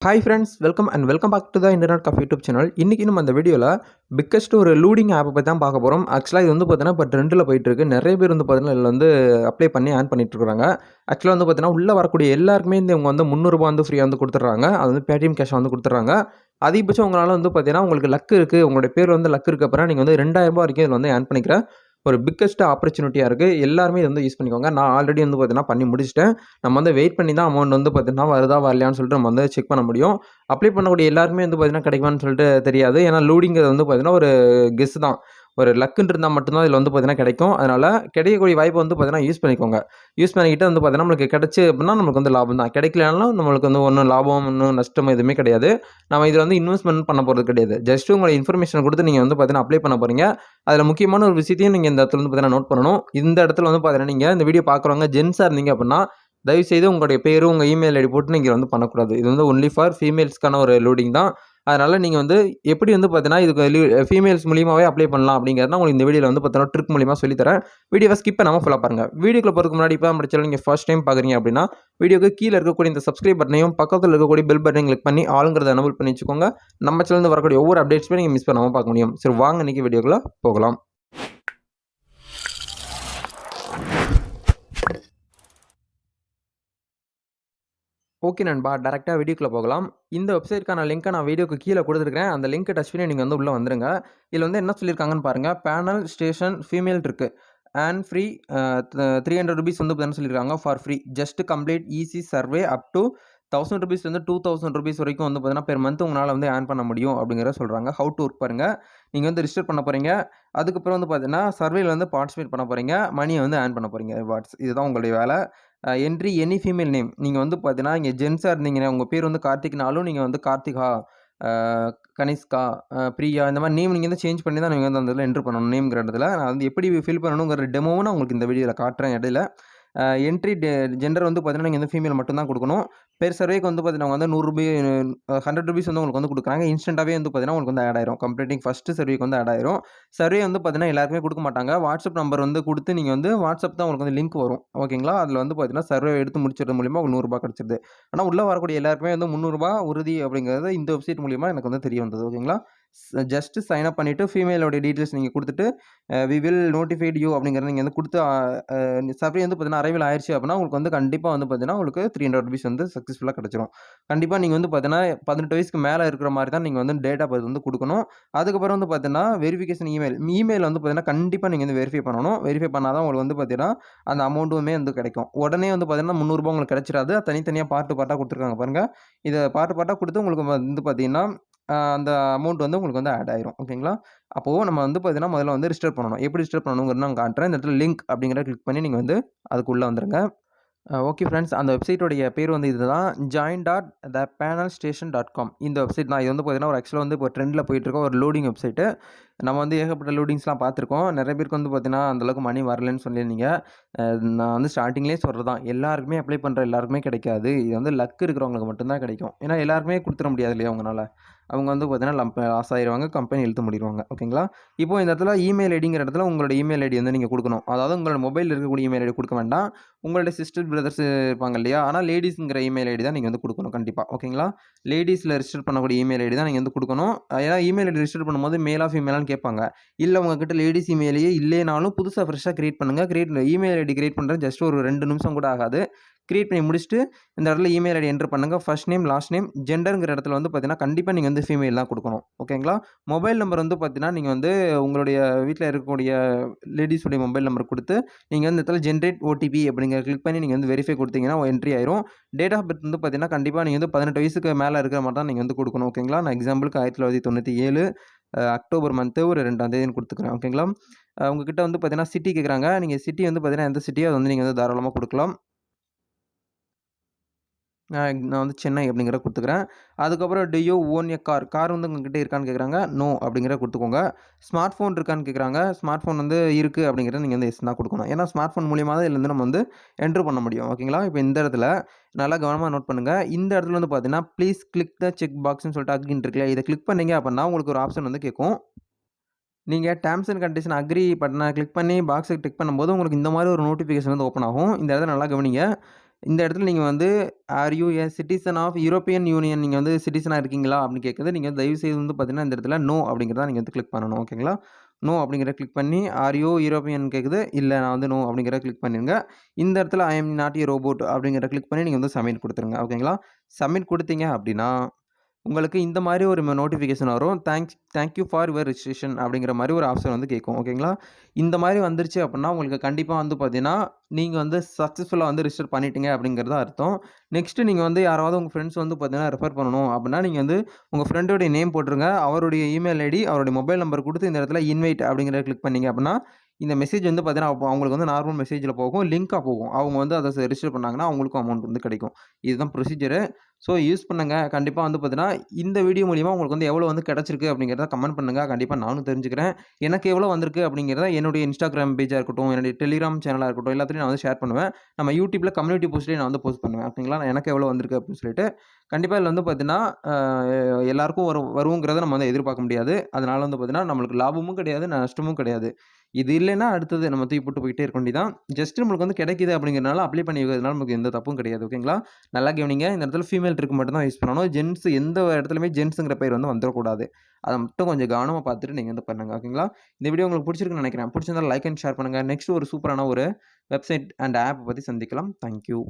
Hi friends, welcome back to the internet coffee YouTube channel. இன்றைக்கி நம்ம அந்த வீடியோவில் பிக்கஸ்ட் ஒரு லூடிங் ஆப்பை பற்றி தான் பார்க்க போகிறோம். ஆக்சுவலாக இது வந்து பார்த்தீங்கன்னா இப்போ ட்ரெண்டில் போயிட்டுருக்கு. நிறைய பேர் வந்து பார்த்தீங்கன்னா இதில் வந்து அப்ளை பண்ணி ஏர்ன் பண்ணிட்டுருக்காங்க. ஆக்சுவலாக வந்து பார்த்தீங்கன்னா உள்ளே வரக்கூடிய எல்லாருக்குமே இவங்க வந்து ₹300 வந்து ஃப்ரீயாக வந்து கொடுத்துட்றாங்க. அது வந்து பேடிஎம் கேஷ் வந்து கொடுத்துட்றாங்க. அதிகபட்சம் உங்களால் வந்து பார்த்தீங்கன்னா உங்களுக்கு லக் இருக்குது, உங்களுடைய பேர் வந்து லக் இருக்குது அப்புறம் நீங்கள் வந்து ₹2000 வரைக்கும் இதில் வந்து ஏர்ன் பண்ணிக்கிற ஒரு பிக்கஸ்ட் ஆப்பர்ச்சுனிட்டியாக இருக்குது. எல்லாருமே இதை வந்து யூஸ் பண்ணிக்கோங்க. நான் ஆல்ரெடி வந்து பார்த்தீங்கன்னா பண்ணி முடிச்சிட்டேன். நம்ம வந்து வெயிட் பண்ணி தான் அமௌண்ட் வந்து பார்த்தீங்கன்னா வருதா வரலையான்னு சொல்லிட்டு நம்ம வந்து செக் பண்ண முடியும். அப்ளை பண்ணக்கூடிய எல்லாருக்குமே வந்து பார்த்தீங்கன்னா கிடைக்குமான்னு சொல்லிட்டு தெரியாது. ஏன்னா லோடிங்கிறது வந்து பார்த்தீங்கன்னா ஒரு கெஸ் தான். ஒரு லக்குன்னு இருந்தால் மட்டும் தான் இதில் வந்து பார்த்தீங்கன்னா கிடைக்கும். அதனால் கிடைக்கக்கூடிய வாய்ப்பை வந்து பார்த்தீங்கன்னா யூஸ் பண்ணிக்கோங்க. யூஸ் பண்ணிக்கிட்டு வந்து பார்த்தீங்கன்னா நம்மளுக்கு கிடைச்சு அப்படின்னா நமக்கு வந்து லாபம் தான். கிடைக்கலனாலும் நம்மளுக்கு வந்து ஒன்றும் லாபம், ஒன்றும் நஷ்டம் எதுவுமே கிடையாது. நம்ம இதில் வந்து இன்வெஸ்ட்மெண்ட் பண்ண போகிறது கிடையாது. ஜஸ்ட் உங்களோட இன்ஃபர்மேஷன் கொடுத்து நீங்கள் வந்து பார்த்தீங்கன்னா அப்ளை பண்ண போகிறீங்க. அதில் முக்கியமான ஒரு விஷயத்தையும் நீங்கள் இந்த இடத்துல வந்து பார்த்தீங்கன்னா நோட் பண்ணணும். இந்த இடத்துல வந்து பார்த்தீங்கன்னா நீங்கள் இந்த வீடியோ பார்க்குறவங்க ஜென்ஸாக இருந்தீங்க அப்படின்னா தயவுசெய்து உங்களுடைய பேரும், உங்கள் இமெயில் ஐடி போட்டு நீங்க வந்து பண்ணக்கூடாது. இது வந்து ஒன்லி ஃபார் ஃபீமேல்ஸ்க்கான ஒரு லோடிங் தான். அதனால நீங்க வந்து எப்படி வந்து பார்த்தீங்கன்னா, இதுக்கு ஃபீமேல்ஸ் மூலியமாவே அப்ளை பண்ணலாம் அப்படிங்கிறத நான் உங்களுக்கு இந்த வீடியோல வந்து பார்த்தீங்கன்னா, ட்ரிக் மூலியமா சொல்லி தரேன். வீடியோவ ஸ்கிப் பண்ணாம ஃபுல்லா பாருங்க. வீடியோக்குள்ள போறதுக்கு முன்னாடி இப்ப நம்ம சேனல் நீங்க ஃபர்ஸ்ட் டைம் பார்க்குறீங்க அப்படின்னா, வீடியோக்கு கீழ இருக்கக்கூடிய இந்த சப்ஸ்கிரைப் பட்டனையும், பக்கத்துல இருக்கக்கூடிய பெல் பட்டனையும் கிளிக் பண்ணி ஆல்ங்கிறத எனேபிள் பண்ணி வச்சுக்கோங்க. நம்ம சேனல்ல இருந்து வரக்கூடிய ஒவ்வொரு அப்டேட்ஸுமே நீங்க மிஸ் பண்ணாம பார்க்க முடியும். சரி வாங்க இன்னைக்கு வீடியோக்குள்ள போகலாம். ஓகே நண்பா, டைரக்ட்டா வீடியோக்குள்ள போகலாம். இந்த வெப்சைட்க்கான லிங்க்க நான் வீடியோக்கு கீழ குடுத்துருக்கிறேன். அந்த லிங்க்க டச் பண்ணி நீங்க வந்து உள்ள வந்துருங்க. இதுல வந்து என்ன சொல்லியிருக்காங்கன்னு பாருங்க. பேனல் ஸ்டேஷன் ஃபீமேல் இருக்கு. அண்ட் ஃப்ரீ ₹300 வந்து பார்த்தீங்கன்னா சொல்லியிருக்காங்க. For free. Just complete easy survey up to ₹1000 வந்து ₹2000 வரைக்கும் வந்து பார்த்தீங்கன்னா, பெர் மந்த் உங்களால வந்து ஏர்ன் பண்ண முடியும் அப்படிங்கிறத சொல்றாங்க. ஹவ் டூ ஒர்க் பாருங்க. நீங்க வந்து ரிஜிஸ்டர் பண்ண போறீங்க. அதுக்கப்புறம் வந்து பார்த்தீங்கன்னா, சர்வேல வந்து பார்ட்டிசிபேட் பண்ண போறீங்க. மணிய வந்து ஏர்ன் பண்ண போறீங்க. ரிவார்ட்ஸ். இதுதான் உங்களுடைய வேல. Entry any female name. நீங்க வந்து பார்த்தீங்கன்னா, இங்க ஜென்ஸா இருந்தீங்கன்னா, உங்க பேர் வந்து கார்த்திக்னாலும், நீங்க வந்து கார்த்திகா, அ கனிஷ்கா, பிரியா இந்த மாரி நேம் நீங்க வந்து சேஞ்ச் பண்ணி தான் நீங்க வந்து அந்த இதில என்டர் பண்ணணும். நேம்ங்கிற இடத்துல. நான் வந்து எப்படி ஃபில் பண்ணணுங்கிற டெமோவும் நான் உங்களுக்கு இந்த வீடியோல காட்டுறேன் இடையில. என்ட்ரி ஜெண்டர் வந்து பார்த்தீங்கன்னா, நீங்க வந்து ஃபீமேல் மட்டும் தான் குடுக்கணும். பெர் சர்வேக்கு வந்து பார்த்தீங்கன்னா, வந்து ₹100 ₹100 வந்து உங்களுக்கு வந்து குடுக்குறாங்க. இன்ஸ்டன்ட்டாவே வந்து பார்த்தீங்கன்னா, உங்களுக்கு வந்து ஆட் ஆயிரும். கம்ப்ளீட்டிங் ஃபர்ஸ்ட் சர்வேக்கு வந்து ஆட் ஆயிரும். சர்வே வந்து பார்த்தீங்கன்னா, எல்லாருக்குமே குடுக்க மாட்டாங்க. வாட்ஸ்அப் நம்பர் வந்து குடுத்து நீங்க வந்து வாட்ஸ்அப் தான் உங்களுக்கு வந்து லிங்க் வரும். ஓகேங்களா? அதில வந்து பார்த்தீங்கன்னா, சர்வே எடுத்து முடிச்சது மூலியமா உங்களுக்கு ₹100 கிடைச்சிருது. ஆனா, உள்ள வரக்கூடிய எல்லாருக்குமே வந்து ₹300 உறுதி அப்படிங்கிறது இந்த வெப்சைட் மூலியமா எனக்கு வந்து தெரிய வந்தது. ஓகேங்களா? ஜஸ்ட் சைன் அப் பண்ணிட்டு ஃபீமேலோட டீட்டெயில்ஸ் நீங்க குடுத்துட்டு, வி வில் நோட்டிஃபைட் யூ அப்படிங்கிறத நீங்க வந்து குடுத்து சர்வே வந்து பார்த்தீங்கன்னா, அரைவல் ஆயிருச்சு அப்படின்னா, உங்களுக்கு வந்து கண்டிப்பா வந்து பார்த்தீங்கன்னா, உங்களுக்கு ₹300 வந்து சக்சஸ்ஃபுல்லா கிடைச்சிரும். கண்டிப்பா நீங்க வந்து பார்த்தீங்கன்னா, 18 வயசுக்கு மேல இருக்கிற மாரி தான் நீங்க வந்து டேட் ஆஃப் பர்த் வந்து குடுக்கணும். அதுக்கப்புறம் வந்து பார்த்தீங்கன்னா, வெரிஃபிகேஷன் இமெயில் வந்து பார்த்தீங்கன்னா, கண்டிப்பா நீங்க வந்து வெரிஃபை பண்ணணும். வெரிஃபை பண்ணா தான் உங்களுக்கு வந்து பார்த்தீங்கன்னா, அந்த அமௌண்ட்டுமே வந்து கிடைக்கும். உடனே வந்து பார்த்தீங்கன்னா, ₹300 உங்களுக்கு கிடைச்சிராது. தனித்தனியா பார்ட்டா குடுத்துருக்காங்க பாருங்க. இத பார்ட்டா குடுத்து உங்களுக்கு வந்து பார்த்தீங்கன்னா, அந்த அமௌண்ட் வந்து உங்களுக்கு வந்து ஆட் ஆயிரும். ஓகேங்களா? அப்போ நம்ம வந்து பார்த்தீங்கன்னா, முதல்ல வந்து ரிஜிஸ்டர் பண்ணணும். எப்படி ரிஜிஸ்டர் பண்ணணுங்கிறத நான் காட்டுறேன். இந்த இடத்துல லிங்க் அப்படிங்கிறத கிளிக் பண்ணி நீங்க வந்து அதுக்குள்ள வந்துருங்க. Okay friends. அந்த வெப்சைட்டோடைய பேர் வந்து இதுதான். join.thepanelstation.com இந்த வெப்சைட் தான். இது வந்து பார்த்தீங்கன்னா, ஒரு ஆக்சுவலா வந்து இப்போ ட்ரெண்ட்ல போயிட்டுருக்க ஒரு லோடிங் வெப்சைட்டு. நம்ம வந்து ஏகப்பட்ட லோடிங்ஸ்லாம் பார்த்துருக்கோம். நெறைய பேருக்கு வந்து பார்த்தீங்கன்னா, அந்த அளவுக்கு மணி வரலன்னு சொல்லியிருந்தீங்க. நான் வந்து ஸ்டார்ட்டிங்லேயே சொல்றது தான். எல்லாருக்குமே அப்ளை பண்ற எல்லாருக்குமே கிடைக்காது. இது வந்து லக் இருக்கிறவங்களுக்கு மட்டும் தான் கிடைக்கும். ஏன்னா எல்லாருக்குமே குடுத்துற முடியாது இல்லையா உங்கனால. அவங்க வந்து பார்த்தீங்கன்னா, லாஸ் ஆயிருவாங்க. கம்பெனி இழுத்து மூடிருவாங்க. ஓகேங்களா? இப்போ இந்த இடத்துல இமெயில் ஐடிங்கிற இடத்துல உங்களோட இமெயில் ஐடி வந்து நீங்க குடுக்கணும். அதாவது உங்களோட மொபைல்ல இருக்கக்கூடிய இமெயில் ஐடி குடுக்க வேண்டாம். உங்களுடைய சிஸ்டர், பிரதர்ஸ் இருப்பாங்க இல்லையா? ஆனா லேடீஸ்ங்கிற இமெயில் ஐடி தான் நீங்க வந்து குடுக்கணும் கண்டிப்பா. ஓகேங்களா? லேடீஸ்ல ரிஜிஸ்டர் பண்ணக்கூடிய இமெயில் ஐடி தான் நீங்க வந்து குடுக்கணும். ஏன்னா இமெயில் ஐடி ரிஜிஸ்டர் பண்ணும்போது மேலா, ஃபீமேலான்னு கேட்பாங்க. இல்ல உங்ககிட்ட லேடீஸ் இமெயிலே இல்லைனாலும் புதுசா ஃப்ரெஷ்ஷா கிரியேட் பண்ணுங்க. இமெயில் ஐடி கிரியேட் பண்றது ஜஸ்ட் ஒரு 2 நிமிஷம் கூட ஆகாது. கிரியேட் பண்ணி முடிச்சுட்டு, இந்த இடத்துல இமெயில் ஐடி என்டர் பண்ணுங்க. ஃபர்ஸ்ட் நேம், லாஸ்ட் நேம், ஜெண்டர்ங்கிற இடத்துல வந்து பார்த்தீங்கன்னா, கண்டிப்பா நீங்க வந்து ஃபீமேல் தான் குடுக்கணும். ஓகேங்களா? மொபைல் நம்பர் வந்து பார்த்தீங்கன்னா, நீங்க வந்து உங்களுடைய வீட்ல இருக்கக்கூடிய லேடீஸ் உடைய மொபைல் நம்பர் குடுத்து, நீங்க வந்து இந்த இடத்துல ஜெனரேட் ஓடிபி அப்படிங்கிற கிளிக் பண்ணி நீங்க வந்து வெரிஃபை குடுத்தீங்கன்னா, என்ட்ரி ஆயிரும். டேட் ஆஃப் பர்த் வந்து பார்த்தீங்கன்னா, கண்டிப்பா நீங்க வந்து 18 வயசுக்கு மேல இருக்கிற மாரி தான் நீங்க வந்து குடுக்கணும். ஓகேங்களா? நான் எக்ஸாம்பிளுக்கு 1997 அக்டோபர் மந்த் ஒரு 2ஆம் தேதின்னு குடுத்துக்கிறேன். ஓகேங்களா? உங்ககிட்ட வந்து பார்த்தீங்கன்னா, சிட்டி கேட்குறாங்க. நீங்க சிட்டி வந்து பார்த்தீங்கன்னா, எந்த சிட்டியோ அத வந்து நீங்க வந்து தாராளமா குடுக்கலாம். நான் வந்து சென்னை அப்படிங்கிறத குடுத்துக்கிறேன். அதுக்கப்புறம் do you own a car? Car வந்து உங்ககிட்ட இருக்கான்னு கேட்குறாங்க. நோ அப்படிங்கிறத குடுத்துக்கோங்க. ஸ்மார்ட் ஃபோன் இருக்கான்னு கேட்குறாங்க. ஸ்மார்ட் ஃபோன் வந்து இருக்கு அப்படிங்கிறத நீங்க வந்து எஸ் தான் குடுக்கணும். ஏன்னா ஸ்மார்ட் ஃபோன் மூலியமா தான் இதுலருந்து நம்ம வந்து என்டர் பண்ண முடியும். ஓகேங்களா? இப்ப இந்த இடத்துல நல்லா கவனமா நோட் பண்ணுங்க. இந்த இடத்துல வந்து பார்த்தீங்கன்னா, ப்ளீஸ் கிளிக் த செக் பாக்ஸ்ன்னு சொல்லிட்டு அக்ரின்னு இருக்குல்ல. இத கிளிக் பண்ணீங்க அப்படின்னா, உங்களுக்கு ஒரு ஆப்ஷன் வந்து கேட்கும். நீங்க டெர்ம்ஸ் அண்ட் கண்டிஷன் பட்டன கிளிக் பண்ணி பாக்ஸ டிக் பண்ணும்போது, உங்களுக்கு இந்த மாரி ஒரு நோட்டிஃபிகேஷன் வந்து ஓப்பன் ஆகும். இந்த இடத்துல நல்லா கவனிங்க. இந்த இடத்துல நீங்க வந்து are you a citizen of European Union நீங்க வந்து சிட்டிசனா இருக்கீங்களா? அப்படின்னு கேட்குது. நீங்க தயவு செய்து வந்து பார்த்தீங்கன்னா, இந்த இடத்துல நோ அப்படிங்கிறத நீங்க வந்து கிளிக் பண்ணணும். ஓகேங்களா? நோ அப்படிங்கிறத கிளிக் பண்ணி, ஆர் யூ யூரோப்பியன் கேட்குது. இல்ல நான் வந்து நோ அப்படிங்கிறத கிளிக் பண்ணிருங்க. இந்த இடத்துல ஐ அம் நாட் எ ரோபோட் அப்படிங்கிறத கிளிக் பண்ணி நீங்க வந்து சப்மிட் குடுத்துருங்க. ஓகேங்களா? சப்மிட் குடுத்தீங்க அப்படின்னா உங்களுக்கு இந்த மாரி ஒரு நோட்டிஃபிகேஷன் வரும். Thank you for your registration அப்படிங்கிற மாரி ஒரு ஆப்ஷன் வந்து கேட்கும். ஓகேங்களா? இந்த மாரி வந்துருச்சு அப்படின்னா, உங்களுக்கு கண்டிப்பா வந்து பார்த்தீங்கன்னா, நீங்க வந்து சக்சஸ்ஃபுல்லா வந்து ரிஜிஸ்டர் பண்ணிட்டீங்க அப்படிங்கிறது அர்த்தம். நெக்ஸ்ட் நீங்க வந்து யாராவது உங்க ஃப்ரெண்ட்ஸ் வந்து பார்த்தீங்கன்னா, ரெஃபர் பண்ணணும் அப்படின்னா, நீங்க வந்து உங்க ஃப்ரெண்டோடைய நேம் போட்டுருங்க. அவருடைய இமெயில் ஐடி, அவருடைய மொபைல் நம்பர் குடுத்து இந்த இடத்துல இன்வைட் அப்படிங்கிறத கிளிக் பண்ணீங்க அப்படின்னா, இந்த மெசேஜ் வந்து பார்த்தீங்கன்னா, அப்போ அவங்களுக்கு வந்து நார்மல் மெசேஜ்ல போகும். லிங்க்கா போகும். அவங்க வந்து அத ரிஜிஸ்டர் பண்ணாங்கன்னா, அவங்களுக்கும் அமௌண்ட் வந்து கிடைக்கும். இதுதான் ப்ரொசீஜரு. ஸோ யூஸ் பண்ணுங்க. கண்டிப்பா வந்து பார்த்தீங்கன்னா, இந்த வீடியோ மூலியமா உங்களுக்கு வந்து எவ்வளோ வந்து கிடைச்சிருக்கு அப்படிங்கிறத கமெண்ட் பண்ணுங்க. கண்டிப்பா நானும் தெரிஞ்சுக்கிறேன். எனக்கு எவ்வளோ வந்திருக்கு அப்படிங்கிறத என்னுடைய Instagram பேஜா இருக்கட்டும், என்னுடைய Telegram சேனலா இருக்கட்டும், எல்லாத்துலயும் நான் வந்து ஷேர் பண்ணுவேன். நம்ம YouTubeல கம்யூனிட்டி போஸ்ட்லயும் நான் வந்து போஸ்ட் பண்ணுவேன். ஓகேங்களா? எனக்கு எவ்வளோ வந்திருக்கு அப்படின்னு சொல்லிட்டு. கண்டிப்பா இதுல வந்து பார்த்தீங்கன்னா, அ எல்லாருக்கும் வருங்கிறத நம்ம வந்து எதிர்பார்க்க முடியாது. அதனால வந்து பார்த்தீங்கன்னா, நம்மளுக்கு லாபமும் கிடையாது, நஷ்டமும் கிடையாது. இது இல்லைன்னா அடுத்தது நம்ம தூக்கி போட்டு போயிட்டே இருக்க வேண்டியதுதான். ஜஸ்ட் நம்மளுக்கு வந்து கிடைக்குது அப்படிங்கிறனால அப்ளை பண்ணி வைக்கிறதுனால நமக்கு எந்த தப்பும் கிடையாது. ஓகேங்களா? நல்லா கவனிங்க. இந்த இடத்துல ஃபீமேல் ட்ரிக் மட்டும் தான் யூஸ் பண்ணணும். ஜென்ட்ஸ் எந்த இடத்துலயுமே ஜென்ட்ஸ்ங்கிற பேர் வந்து வந்துறக்கூடாது. அத மட்டும் கொஞ்சம் கவனமா பார்த்துட்டு நீங்க வந்து பண்ணுங்க. ஓகேங்களா? இந்த வீடியோ உங்களுக்கு பிடிச்சிருக்குன்னு நெனைக்கிறேன். பிடிச்சிருந்தா லைக் அண்ட் ஷேர் பண்ணுங்க. நெக்ஸ்ட் ஒரு சூப்பரான ஒரு வெப்சைட் அண்ட் ஆப் பத்தி சந்திக்கலாம். Thank you.